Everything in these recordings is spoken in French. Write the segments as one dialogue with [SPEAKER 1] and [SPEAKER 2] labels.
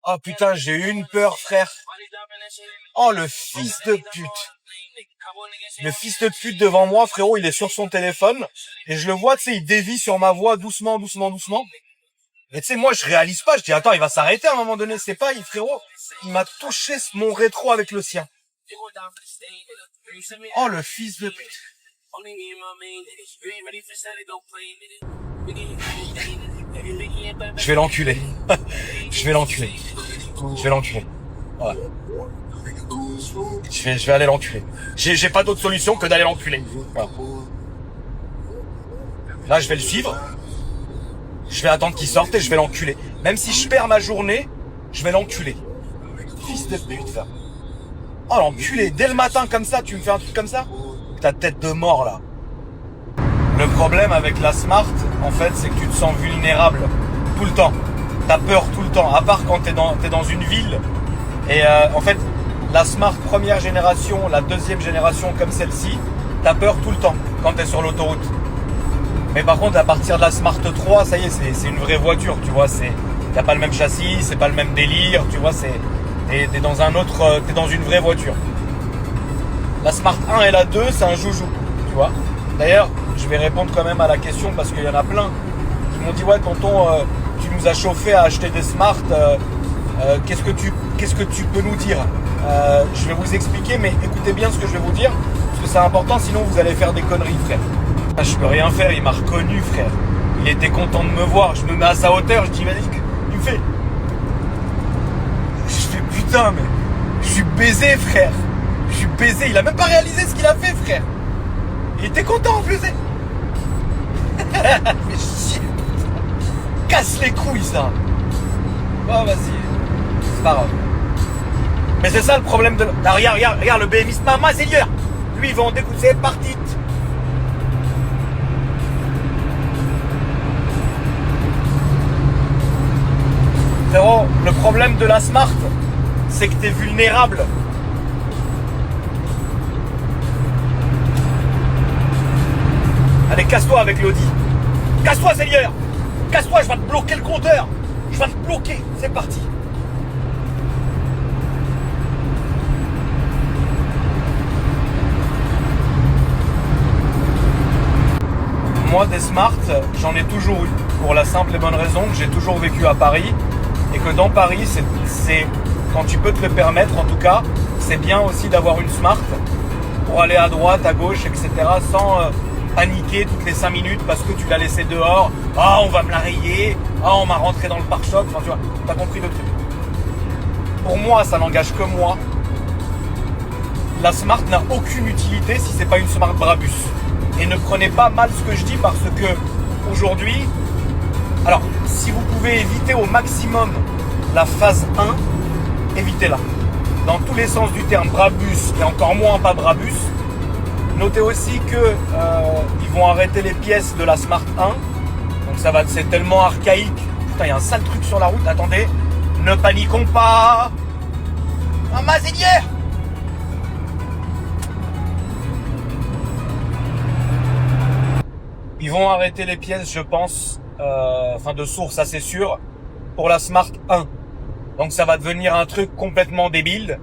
[SPEAKER 1] Oh putain, j'ai eu une peur, frère. Oh, le fils de pute. Le fils de pute devant moi, frérot, il est sur son téléphone. Et je le vois, tu sais, il dévie sur ma voix doucement. Et tu sais, moi, je réalise pas. Je dis, attends, il va s'arrêter à un moment donné. C'est pas, frérot. Il m'a touché mon rétro avec le sien. Oh, le fils de pute. Je vais l'enculer. Je vais l'enculer. Voilà. Je vais aller l'enculer. J'ai pas d'autre solution que d'aller l'enculer. Voilà. Là, je vais le suivre. Je vais attendre qu'il sorte et je vais l'enculer. Même si je perds ma journée, je vais l'enculer. Fils de pute, ça. Oh, l'enculé. Dès le matin, comme ça, tu me fais un truc comme ça? Ta tête de mort, là. Le problème avec la Smart, en fait, c'est que tu te sens vulnérable tout le temps. T'as peur tout le temps, à part quand t'es dans une ville. Et en fait, la Smart première génération, la deuxième génération comme celle-ci, t'as peur tout le temps quand t'es sur l'autoroute. Mais par contre, à partir de la Smart 3, ça y est, c'est une vraie voiture, tu vois. Y a pas le même châssis, c'est pas le même délire, tu vois. T'es dans une vraie voiture. La Smart 1 et la 2, c'est un joujou, tu vois. D'ailleurs, je vais répondre quand même à la question parce qu'il y en a plein qui m'ont dit, ouais, tonton, tu nous as chauffé à acheter des Smart. Qu'est-ce que tu peux nous dire? Je vais vous expliquer, mais écoutez bien ce que je vais vous dire, parce que c'est important, sinon vous allez faire des conneries, frère. Je peux rien faire, il m'a reconnu, frère. Il était content de me voir, je me mets à sa hauteur, je dis, vas-y, il me fait. Je fais, putain, mais je suis baisé, frère. Je suis baisé, il a même pas réalisé ce qu'il a fait, frère. Il était content en plus. Mais chier. Casse les couilles, ça. Oh, vas-y. C'est pas grave. Mais c'est ça le problème de... Ah, regarde, le BMX Maman, c'est hier. Lui, il va en dégoûter, c'est parti. Frérot, le problème de la Smart, c'est que t'es vulnérable. Allez, casse-toi avec l'Audi. Casse-toi, Zelier. Casse-toi, je vais te bloquer le compteur. Je vais te bloquer. C'est parti. Moi, des Smart, j'en ai toujours eu. Pour la simple et bonne raison que j'ai toujours vécu à Paris. Et que dans Paris, c'est quand tu peux te le permettre, en tout cas, c'est bien aussi d'avoir une Smart pour aller à droite, à gauche, etc. sans paniquer toutes les 5 minutes parce que tu l'as laissé dehors. Ah, on va me la rayer. Ah, on m'a rentré dans le pare-choc. Enfin, tu vois, t'as compris le truc. Pour moi, ça n'engage que moi. La Smart n'a aucune utilité si c'est pas une Smart Brabus. Et ne prenez pas mal ce que je dis parce que aujourd'hui, alors si vous pouvez éviter au maximum la phase 1, évitez-la. Dans tous les sens du terme, Brabus et encore moins pas Brabus. Notez aussi que ils vont arrêter les pièces de la Smart 1. Donc c'est tellement archaïque. Putain, il y a un sale truc sur la route. Attendez, ne paniquons pas. Un mazelière. Ils vont arrêter les pièces, je pense, de source assez sûre, pour la Smart 1. Donc ça va devenir un truc complètement débile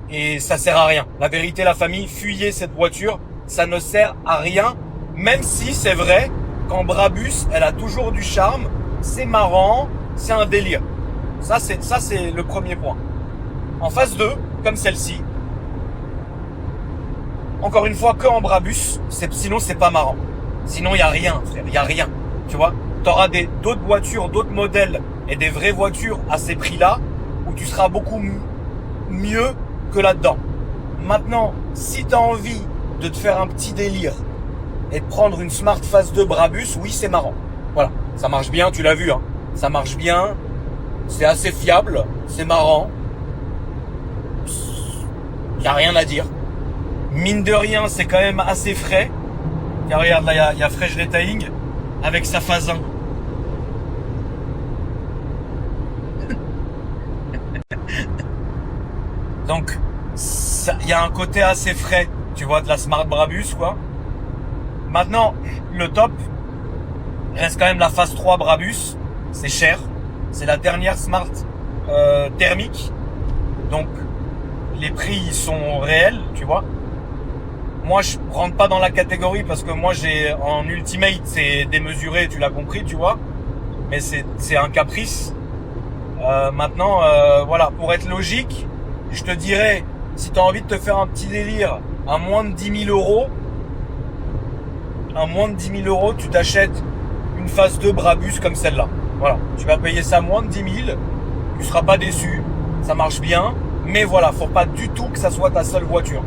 [SPEAKER 1] et ça sert à rien. La vérité, la famille, fuyez cette voiture, ça ne sert à rien. Même si c'est vrai qu'en Brabus, elle a toujours du charme, c'est marrant, c'est un délire. Ça c'est le premier point. En phase 2, comme celle-ci, encore une fois, que en Brabus, sinon c'est pas marrant. Sinon, il n'y a rien, frère, il n'y a rien. Tu vois, tu auras d'autres voitures, d'autres modèles et des vraies voitures à ces prix-là où tu seras beaucoup mieux que là-dedans. Maintenant, si tu as envie de te faire un petit délire et de prendre une Smart Phase 2 Brabus, oui, c'est marrant. Voilà, ça marche bien, tu l'as vu, hein. Ça marche bien, c'est assez fiable, c'est marrant. Il n'y a rien à dire. Mine de rien, c'est quand même assez frais. Car regarde, là, il y a Fresh Detailing avec sa phase 1. Donc, il y a un côté assez frais, tu vois, de la Smart Brabus, quoi. Maintenant, le top reste quand même la phase 3 Brabus. C'est cher. C'est la dernière Smart thermique. Donc les prix ils sont réels, tu vois. Moi je rentre pas dans la catégorie parce que moi j'ai en Ultimate c'est démesuré, tu l'as compris, tu vois. Mais c'est un caprice. Maintenant, voilà, pour être logique, je te dirais, si tu as envie de te faire un petit délire à moins de 10 000 euros, tu t'achètes une phase 2 Brabus comme celle-là. Voilà, tu vas payer ça moins de 10 000, tu seras pas déçu, ça marche bien, mais voilà, faut pas du tout que ça soit ta seule voiture.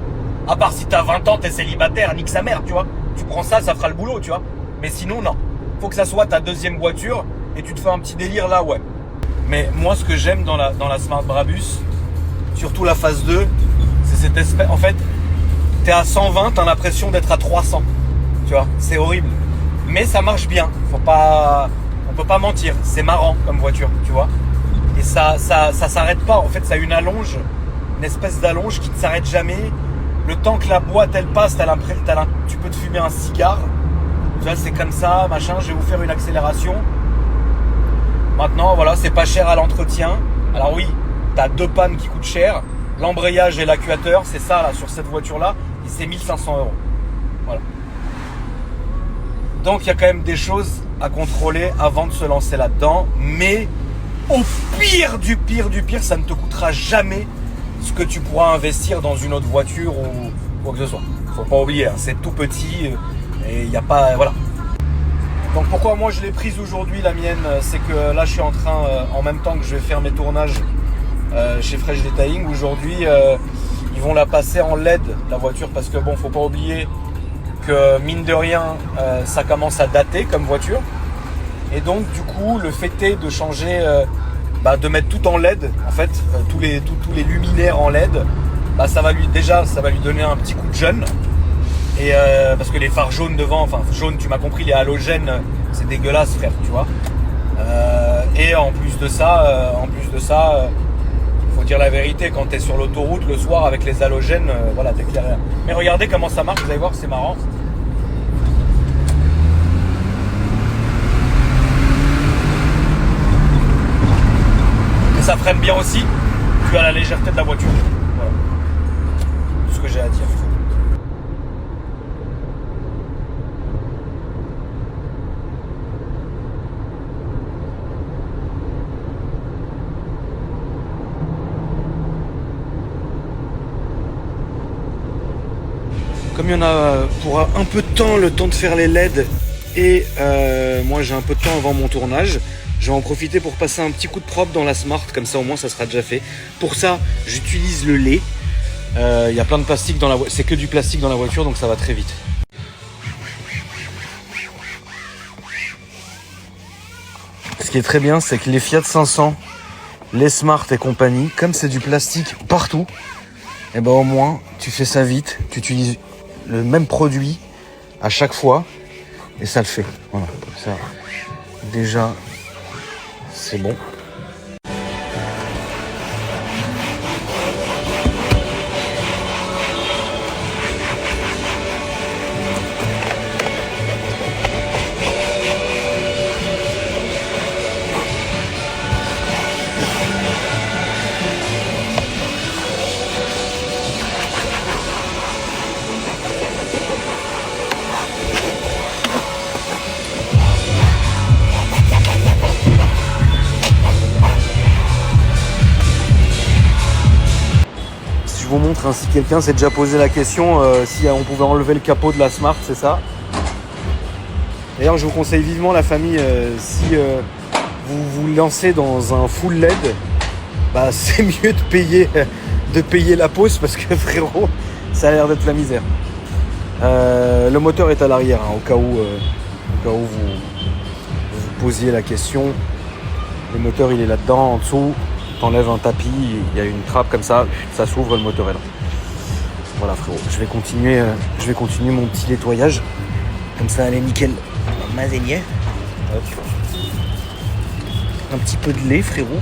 [SPEAKER 1] À part si t'as 20 ans, t'es célibataire, nique sa mère, tu vois. Tu prends ça, ça fera le boulot, tu vois. Mais sinon, non. Faut que ça soit ta deuxième voiture et tu te fais un petit délire là, ouais. Mais moi, ce que j'aime dans la Smart Brabus, surtout la phase 2, c'est cette espèce... En fait, t'es à 120, t'as l'impression d'être à 300. Tu vois, c'est horrible. Mais ça marche bien. On peut pas mentir. C'est marrant comme voiture, tu vois. Et ça s'arrête pas. En fait, ça a une allonge, une espèce d'allonge qui ne s'arrête jamais. Le temps que la boîte, elle passe, tu peux te fumer un cigare. Tu vois, c'est comme ça, machin. Je vais vous faire une accélération. Maintenant, voilà, c'est pas cher à l'entretien. Alors oui, t'as 2 pannes qui coûtent cher. L'embrayage et l'actuateur, c'est ça, là, sur cette voiture-là. Et c'est 1 500 €. Voilà. Donc, il y a quand même des choses à contrôler avant de se lancer là-dedans. Mais au pire du pire du pire, ça ne te coûtera jamais ce que tu pourras investir dans une autre voiture ou quoi que ce soit. Faut pas oublier, hein, c'est tout petit et il n'y a pas... Voilà. Donc pourquoi moi je l'ai prise aujourd'hui, la mienne, c'est que là je suis en train, en même temps que je vais faire mes tournages chez Fresh Detailing, aujourd'hui ils vont la passer en LED, la voiture, parce que bon, faut pas oublier que mine de rien, ça commence à dater comme voiture. Et donc du coup, le fait est de changer, de mettre tout en LED, en fait, tous les luminaires en LED, ça va lui donner un petit coup de jeune. Et parce que les phares jaunes devant, enfin jaunes, tu m'as compris, les halogènes, c'est dégueulasse, frère, tu vois. Et en plus de ça, faut dire la vérité, quand tu es sur l'autoroute le soir avec les halogènes, voilà, t'éclaires. Mais regardez comment ça marche, vous allez voir, c'est marrant. Et ça freine bien aussi, tu as la légèreté de la voiture. Voilà. Tout ce que j'ai à dire. Comme il y en a pour un peu de temps, le temps de faire les LED, et moi j'ai un peu de temps avant mon tournage, je vais en profiter pour passer un petit coup de propre dans la Smart, comme ça au moins ça sera déjà fait. Pour ça, j'utilise le lait. Il y a plein de plastique dans la voiture, c'est que du plastique dans la voiture, donc ça va très vite. Ce qui est très bien, c'est que les Fiat 500, les Smart et compagnie, comme c'est du plastique partout, et ben au moins tu fais ça vite, tu utilises le même produit à chaque fois et ça le fait. Voilà, ça déjà c'est bon. Je vous montre, hein, si quelqu'un s'est déjà posé la question si on pouvait enlever le capot de la Smart, c'est ça. D'ailleurs, je vous conseille vivement, la famille, si vous vous lancez dans un full LED, c'est mieux de payer la pause, parce que frérot, ça a l'air d'être la misère. Le moteur est à l'arrière, hein, au cas où vous posiez la question. Le moteur il est là-dedans, en dessous. T'enlèves un tapis, il y a une trappe comme ça, ça s'ouvre, le moteur est là. Voilà frérot, je vais continuer mon petit nettoyage. Comme ça, elle est nickel. Mazénier. Un petit peu de lait, frérot.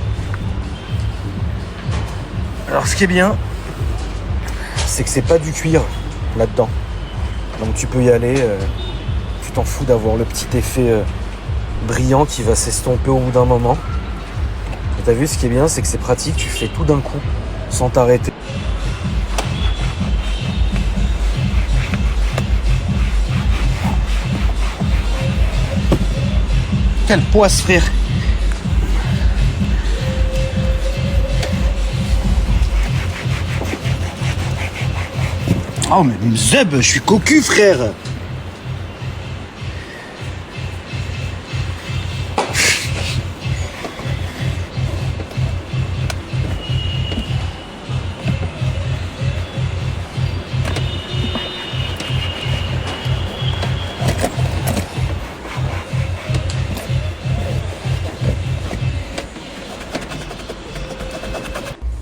[SPEAKER 1] Alors ce qui est bien, c'est que c'est pas du cuir là-dedans. Donc tu peux y aller, tu t'en fous d'avoir le petit effet brillant qui va s'estomper au bout d'un moment.
[SPEAKER 2] Et t'as vu, ce qui est bien, c'est que c'est pratique, tu fais tout d'un coup, sans t'arrêter.
[SPEAKER 3] Quelle poisse, frère. Oh mais Zeb, je suis cocu, frère.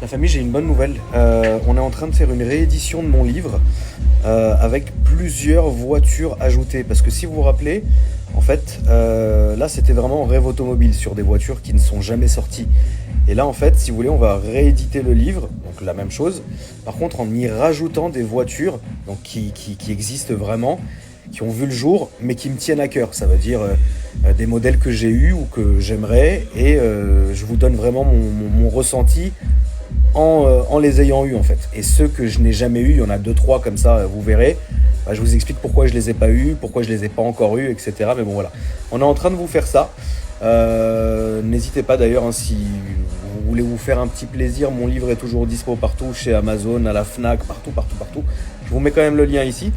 [SPEAKER 2] La famille, j'ai une bonne nouvelle. On est en train de faire une réédition de mon livre avec plusieurs voitures ajoutées. Parce que si vous vous rappelez, en fait, là c'était vraiment rêve automobile sur des voitures qui ne sont jamais sorties. Et là, en fait, si vous voulez, on va rééditer le livre, donc la même chose. Par contre, en y rajoutant des voitures donc qui existent vraiment, qui ont vu le jour, mais qui me tiennent à cœur. Ça veut dire des modèles que j'ai eus ou que j'aimerais. Et je vous donne vraiment mon ressenti en les ayant eus en fait. Et ceux que je n'ai jamais eus, il y en a 2-3 comme ça, vous verrez. Bah, je vous explique pourquoi je les ai pas eus, pourquoi je les ai pas encore eus, etc. Mais bon voilà, on est en train de vous faire ça. N'hésitez pas d'ailleurs hein, si vous voulez vous faire un petit plaisir, mon livre est toujours dispo partout, chez Amazon, à la Fnac, partout. Je vous mets quand même le lien ici.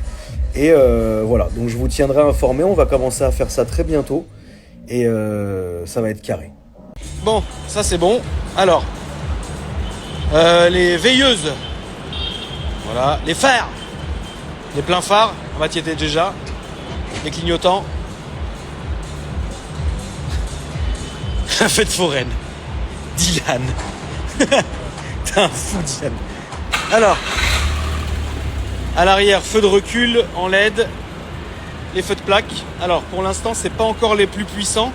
[SPEAKER 2] Et voilà, donc je vous tiendrai informé, on va commencer à faire ça très bientôt. Et ça va être carré.
[SPEAKER 3] Bon, ça c'est bon. Alors, les veilleuses, voilà, les phares, les pleins phares, on va t'y être déjà, les clignotants, la fête foraine, Dylan, t'es un fou Dylan. Alors, à l'arrière, feu de recul en LED, les feux de plaque. Alors pour l'instant c'est pas encore les plus puissants,